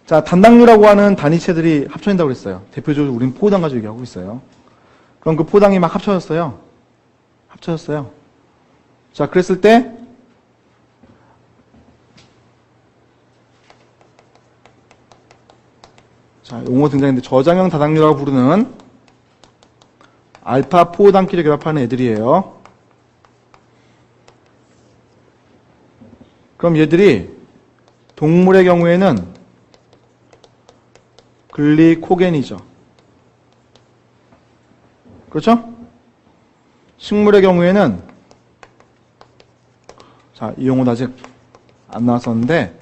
자, 단당류라고 하는 단위체들이 합쳐진다고 그랬어요. 대표적으로 우리는 포당 가지고 얘기하고 있어요. 그럼 그 포당이 막 합쳐졌어요. 합쳐졌어요. 자, 그랬을 때 자, 용어 등장했는데 저장형 다당류라고 부르는 알파 포당끼리 결합하는 애들이에요. 그럼 얘들이 동물의 경우에는 글리코겐이죠. 그렇죠? 식물의 경우에는 자, 이 용어는 아직 안 나왔었는데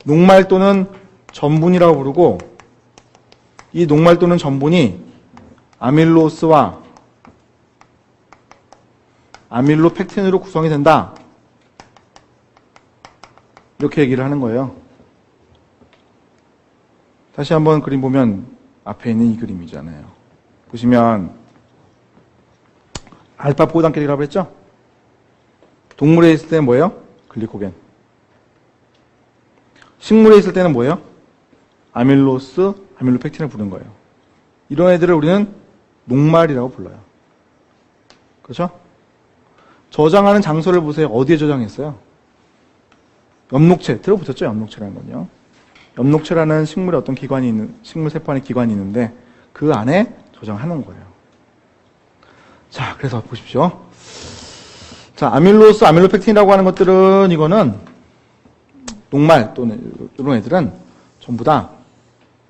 녹말 또는 전분이라고 부르고 이 녹말 또는 전분이 아밀로스와 아밀로펙틴으로 구성이 된다. 이렇게 얘기를 하는 거예요. 다시 한번 그림 보면 앞에 있는 이 그림이잖아요. 보시면 알파 포당끼리라고 했죠? 동물에 있을 때는 뭐예요? 글리코겐. 식물에 있을 때는 뭐예요? 아밀로스, 아밀로펙틴을 부른 거예요. 이런 애들을 우리는 녹말이라고 불러요. 그렇죠? 저장하는 장소를 보세요. 어디에 저장했어요? 엽록체. 들어보셨죠? 엽록체라는 건요. 엽록체라는 식물의 어떤 기관이 있는, 식물 세포 안에 기관이 있는데 그 안에 저장하는 거예요. 자, 그래서 보십시오. 자, 아밀로스, 아밀로펙틴이라고 하는 것들은 이거는 녹말 또는 이런 애들은 전부 다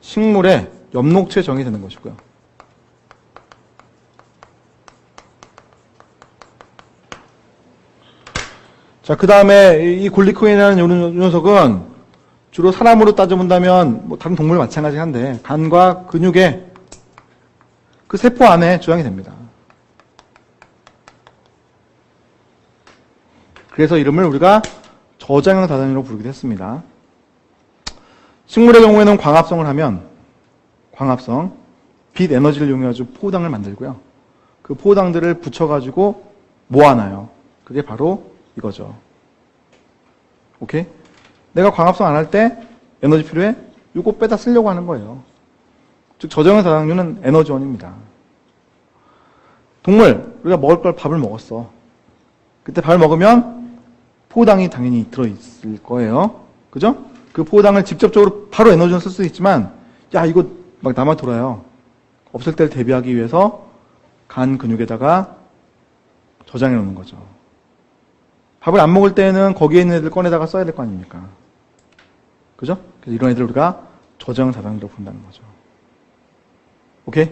식물의 엽록체에 정의 되는 것이고요. 자, 그 다음에 이 골리코겐이라는 이 녀석은 주로 사람으로 따져본다면 뭐 다른 동물 마찬가지 한데 간과 근육의 그 세포 안에 저장이 됩니다. 그래서 이름을 우리가 저장형 다단계로 부르기도 했습니다. 식물의 경우에는 광합성을 하면 광합성, 빛 에너지를 이용해가지고 포당을 만들고요. 그 포당들을 붙여가지고 모아놔요. 그게 바로 이거죠. 오케이? 내가 광합성 안 할 때 에너지 필요해? 이거 빼다 쓰려고 하는 거예요. 즉 저장형 다당류는 에너지원입니다. 동물, 우리가 먹을 걸 밥을 먹었어. 그때 밥을 먹으면 포당이 당연히 들어있을 거예요. 그죠? 그 포당을 직접적으로 바로 에너지원 쓸 수 있지만 야 이거 막 남아 돌아요. 없을 때를 대비하기 위해서 간 근육에다가 저장해 놓는 거죠. 밥을 안 먹을 때는 거기에 있는 애들 꺼내다가 써야 될 거 아닙니까? 그죠? 그래서 이런 애들 우리가 저장 다당류라고 부른다는 거죠. 오케이?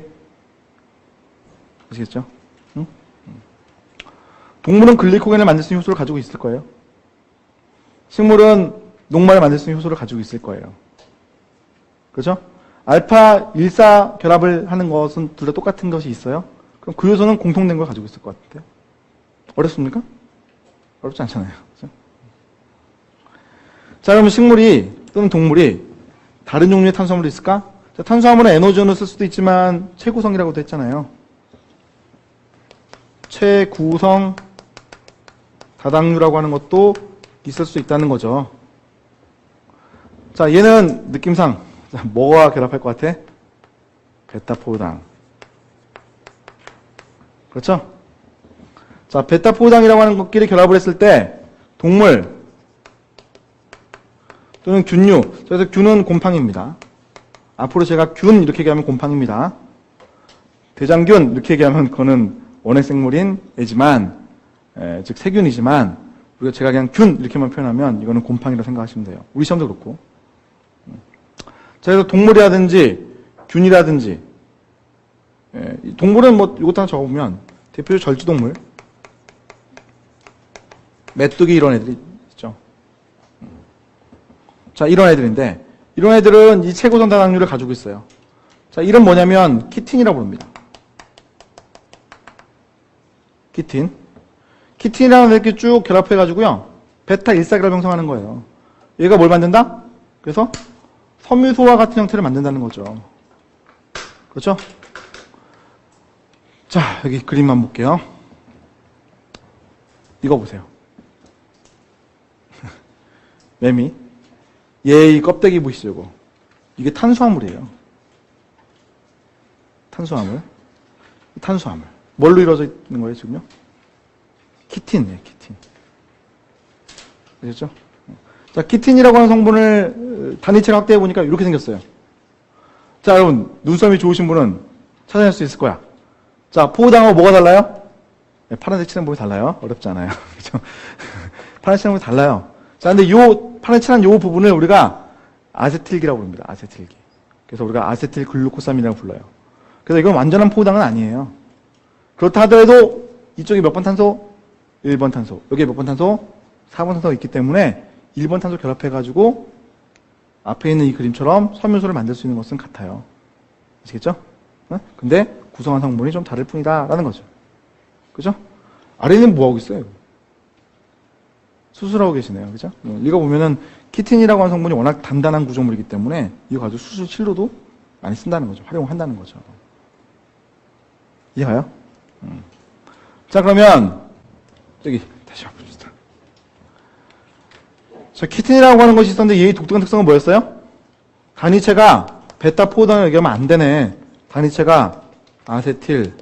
아시겠죠? 응? 동물은 글리코겐을 만들 수 있는 효소를 가지고 있을 거예요. 식물은 녹말을 만들 수 있는 효소를 가지고 있을 거예요. 그죠? 알파 1사 결합을 하는 것은 둘 다 똑같은 것이 있어요? 그럼 그 요소는 공통된 걸 가지고 있을 것 같은데요? 어렵습니까? 어렵지 않잖아요. 그죠? 자, 그러면 식물이 또는 동물이 다른 종류의 탄수화물이 있을까? 자, 탄수화물은 에너지원을 쓸 수도 있지만 최구성이라고도 했잖아요. 최구성 다당류라고 하는 것도 있을 수 있다는 거죠. 자, 얘는 느낌상 뭐와 결합할 것 같아? 베타포당. 그렇죠? 자, 베타포당이라고 하는 것끼리 결합을 했을 때 동물 또는 균류. 그래서 균은 곰팡입니다. 앞으로 제가 균 이렇게 얘기하면 곰팡입니다. 대장균 이렇게 얘기하면 그거는 원핵생물인 애지만, 즉 세균이지만 우리가 제가 그냥 균 이렇게만 표현하면 이거는 곰팡이라고 생각하시면 돼요. 우리 시험도 그렇고. 자, 그래서 동물이라든지 균이라든지 동물은 뭐 이것도 하나 적어보면 대표적 절지동물 메뚜기 이런 애들이 있죠. 자, 이런 애들인데 이런 애들은 이 최고선 다당류를 가지고 있어요. 자, 이름 뭐냐면 키틴이라고 부릅니다. 키틴. 키틴이라는 걸 이렇게 쭉 결합해가지고요. 베타 1사기를 형성하는 거예요. 얘가 뭘 만든다? 그래서 섬유소와 같은 형태를 만든다는 거죠. 그렇죠? 자, 여기 그림만 볼게요. 이거 보세요. 매미. 얘 이 껍데기 보시죠, 이거. 이게 탄수화물이에요. 탄수화물. 탄수화물. 뭘로 이루어져 있는 거예요, 지금요? 키틴이에요, 키틴. 아셨죠? 자, 키틴이라고 하는 성분을 단위체로 확대해 보니까 이렇게 생겼어요. 자, 여러분, 눈썹이 좋으신 분은 찾아낼 수 있을 거야. 자, 포도당하고 뭐가 달라요? 네, 파란색 칠한 부분이 달라요. 어렵지 않아요. 그죠? 파란색 칠한 부분이 달라요. 자, 근데 요 파란색 칠한 요 부분을 우리가 아세틸기라고 부릅니다. 아세틸기. 그래서 우리가 아세틸 글루코사민이라고 불러요. 그래서 이건 완전한 포도당은 아니에요. 그렇다 하더라도 이쪽에 몇 번 탄소? 1번 탄소. 여기에 몇 번 탄소? 4번 탄소가 있기 때문에 1번 탄소 결합해가지고 앞에 있는 이 그림처럼 섬유소를 만들 수 있는 것은 같아요. 아시겠죠? 근데 구성한 성분이 좀 다를 뿐이다 라는 거죠. 그죠? 아래는 뭐하고 있어요? 수술하고 계시네요. 그죠? 읽어보면은 키틴이라고 하는 성분이 워낙 단단한 구조물이기 때문에 이거 가지고 수술 치료도 많이 쓴다는 거죠. 활용을 한다는 거죠. 이해가요? 자, 그러면 여기 다시 봅시다. 자, 키틴이라고 하는 것이 있었는데 얘의 독특한 특성은 뭐였어요? 단위체가 베타 포도당을 얘기하면 안 되네. 단위체가 아세틸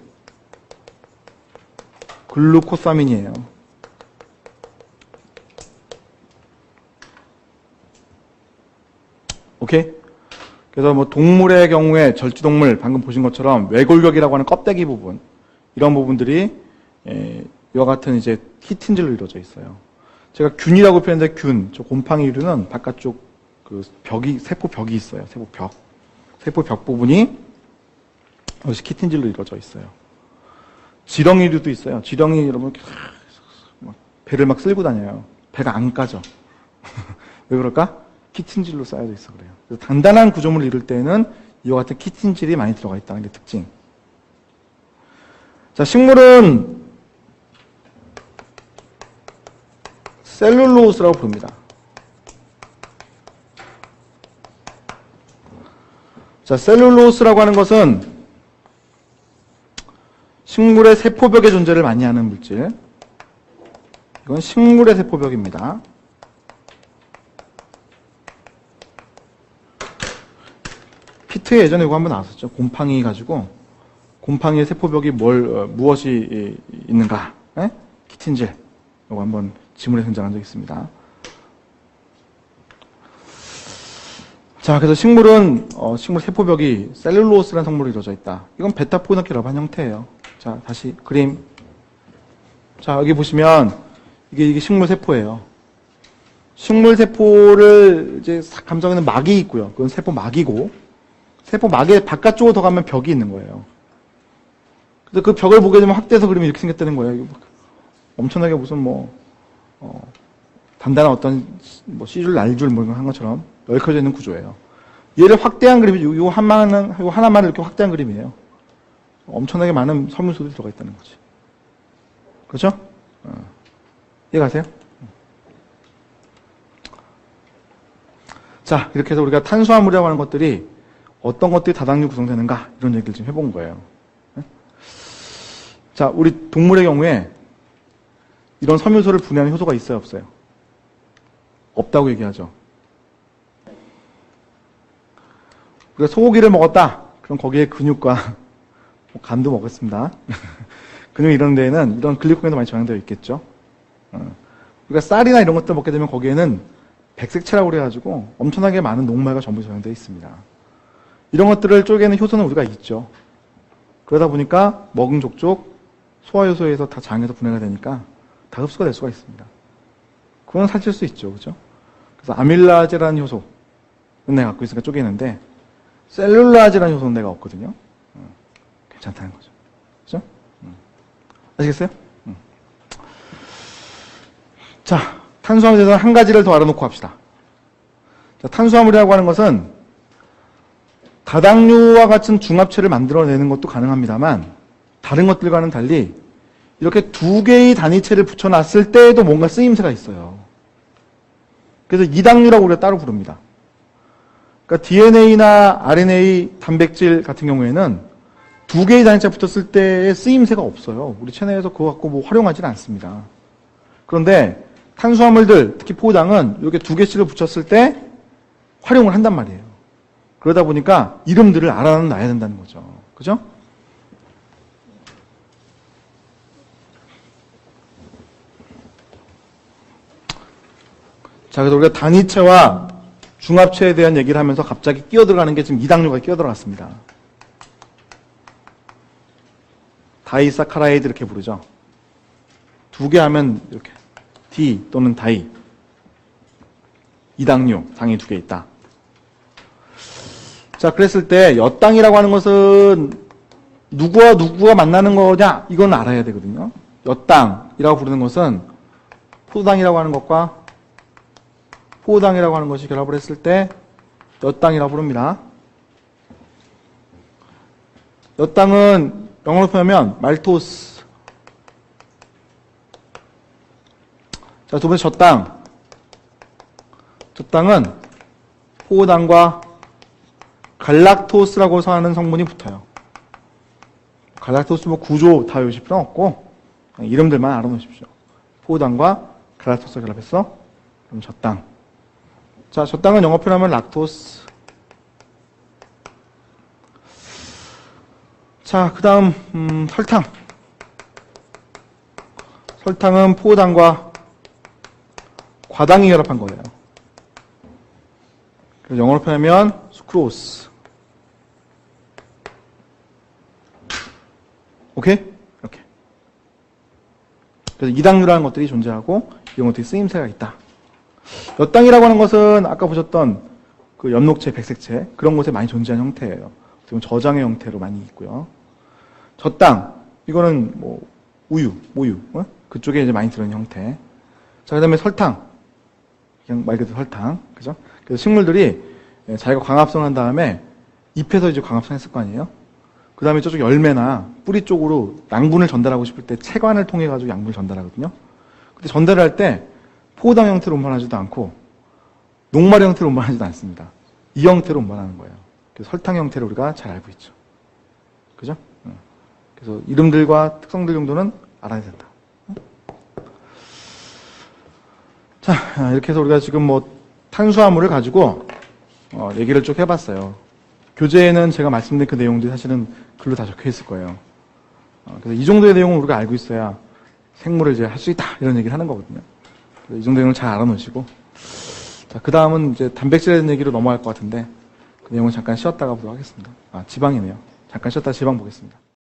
글루코사민이에요. 오케이? 그래서 뭐 동물의 경우에 절지동물 방금 보신 것처럼 외골격이라고 하는 껍데기 부분 이런 부분들이 이와 같은 이제 키틴질로 이루어져 있어요. 제가 균이라고 표현했는데 균, 저 곰팡이류는 바깥쪽 그 벽이 세포 벽이 있어요. 세포 벽 부분이 이것이 키틴질로 이루어져 있어요. 지렁이류도 있어요. 지렁이 여러분 배를 막 쓸고 다녀요. 배가 안 까져. 왜 그럴까? 키틴질로 쌓여져 있어 그래요. 그래서 단단한 구조물을 이룰 때는 이와 같은 키틴질이 많이 들어가 있다는 게 특징. 자, 식물은 셀룰로스라고 부릅니다. 자, 셀룰로스라고 하는 것은 식물의 세포벽의 존재를 많이 하는 물질. 이건 식물의 세포벽입니다. 피트에 예전에 이거 한번 나왔었죠. 곰팡이 가지고 곰팡이의 세포벽이 무엇이 있는가? 에? 키틴질. 이거 한번 지문에 등장한 적이 있습니다. 자, 그래서 식물은 식물 세포벽이 셀룰로스라는 성분으로 이루어져 있다. 이건 베타포는 결합한 형태예요. 자, 다시 그림. 자, 여기 보시면 이게 식물 세포예요. 식물 세포를 이제 감정하는 막이 있고요. 그건 세포 막이고 세포 막의 바깥쪽으로 더 가면 벽이 있는 거예요. 그래서 그 벽을 보게 되면 확대해서 그리면 이렇게 생겼다는 거예요. 엄청나게 무슨 단단한 어떤 C줄, R줄 뭐 이런 거 한 것처럼 얽혀져 있는 구조예요. 얘를 확대한 그림이 요 하나만 이렇게 확대한 그림이에요. 엄청나게 많은 섬유소들이 들어가 있다는 거지. 그렇죠? 이해가세요? 자, 이렇게 해서 우리가 탄수화물이라고 하는 것들이 어떤 것들이 다당류 구성되는가 이런 얘기를 좀 해본 거예요. 자, 우리 동물의 경우에 이런 섬유소를 분해하는 효소가 있어요, 없어요? 없다고 얘기하죠. 우리가 소고기를 먹었다. 그럼 거기에 근육과 간도 먹었습니다. 근육 이런 데에는 이런 글리코겐도 많이 저장되어 있겠죠. 우리가 쌀이나 이런 것들 먹게 되면 거기에는 백색체라고 그래가지고 엄청나게 많은 녹말과 전부 저장되어 있습니다. 이런 것들을 쪼개는 효소는 우리가 있죠. 그러다 보니까 먹은 족족 소화효소에서 다 장에서 분해가 되니까 다 흡수가 될 수가 있습니다. 그건 살찔 수 있죠. 그죠? 그래서 아밀라제라는 효소는 내가 갖고 있으니까 쪼개는데 셀룰라제라는 효소는 내가 없거든요. 괜찮다는 거죠. 그죠? 아시겠어요? 자, 탄수화물에 대해서 한 가지를 더 알아놓고 합시다. 자, 탄수화물이라고 하는 것은 다당류와 같은 중합체를 만들어내는 것도 가능합니다만 다른 것들과는 달리 이렇게 두 개의 단위체를 붙여놨을 때에도 뭔가 쓰임새가 있어요. 그래서 이당류라고 우리가 따로 부릅니다. 그러니까 DNA나 RNA, 단백질 같은 경우에는 두 개의 단위체가 붙었을 때의 쓰임새가 없어요. 우리 체내에서 그거 갖고 뭐 활용하지는 않습니다. 그런데 탄수화물들, 특히 포당은 이렇게 두 개씩을 붙였을 때 활용을 한단 말이에요. 그러다 보니까 이름들을 알아놔야 된다는 거죠. 그죠? 자, 그래서 우리가 단위체와 중합체에 대한 얘기를 하면서 갑자기 끼어들어가는 게 지금 이당류가 끼어들어갔습니다. 다이사카라이드 이렇게 부르죠. 두 개 하면 이렇게 D 또는 다이. 이당류, 당이 두 개 있다. 자, 그랬을 때 엿당이라고 하는 것은 누구와 누구가 만나는 거냐? 이건 알아야 되거든요. 엿당이라고 부르는 것은 포도당이라고 하는 것과 포도당이라고 하는 것이 결합을 했을 때 엿당이라고 부릅니다. 엿당은 영어로 표현하면 말토스. 자, 두 번째 젖당. 젖당은 포도당과 갈락토스라고 하는 성분이 붙어요. 갈락토스 뭐 구조 다 외우실 필요 없고 이름들만 알아놓으십시오. 포도당과 갈락토스가 결합해서 그럼 젖당. 자, 젖당은 영어 표현하면 락토스. 자, 그 다음 설탕. 설탕은 포도당과 과당이 결합한 거예요. 그래서 영어로 표현하면 수크로스. 오케이? 이렇게. 그래서 이당류라는 것들이 존재하고 이런 것들이 쓰임새가 있다. 엿당이라고 하는 것은 아까 보셨던 그 엽록체, 백색체 그런 곳에 많이 존재하는 형태예요. 지금 저장의 형태로 많이 있고요. 젖당 이거는 뭐 우유, 모유 그쪽에 이제 많이 들어있는 형태. 자, 그다음에 설탕. 그냥 말 그대로 설탕, 그죠? 그래서 식물들이 자기가 광합성을 한 다음에 잎에서 이제 광합성했을 거 아니에요? 그 다음에 저쪽 열매나 뿌리 쪽으로 양분을 전달하고 싶을 때 체관을 통해 가지고 양분을 전달하거든요. 근데 전달을 할 때 포도당 형태로 운반하지도 않고 녹말 형태로 운반하지도 않습니다. 이 형태로 운반하는 거예요. 그래서 설탕 형태를 우리가 잘 알고 있죠. 그죠? 그래서 이름들과 특성들 정도는 알아야 된다. 자, 이렇게 해서 우리가 지금 뭐 탄수화물을 가지고 얘기를 쭉 해봤어요. 교재에는 제가 말씀드린 그 내용들이 사실은 글로 다 적혀 있을 거예요. 그래서 이 정도의 내용을 우리가 알고 있어야 생물을 이제 할 수 있다 이런 얘기를 하는 거거든요. 그래서 이 정도 내용을 잘 알아놓으시고, 자, 그 다음은 이제 단백질에 대한 얘기로 넘어갈 것 같은데 그 내용을 잠깐 쉬었다가 보도록 하겠습니다. 지방이네요. 잠깐 쉬었다가 지방 보겠습니다.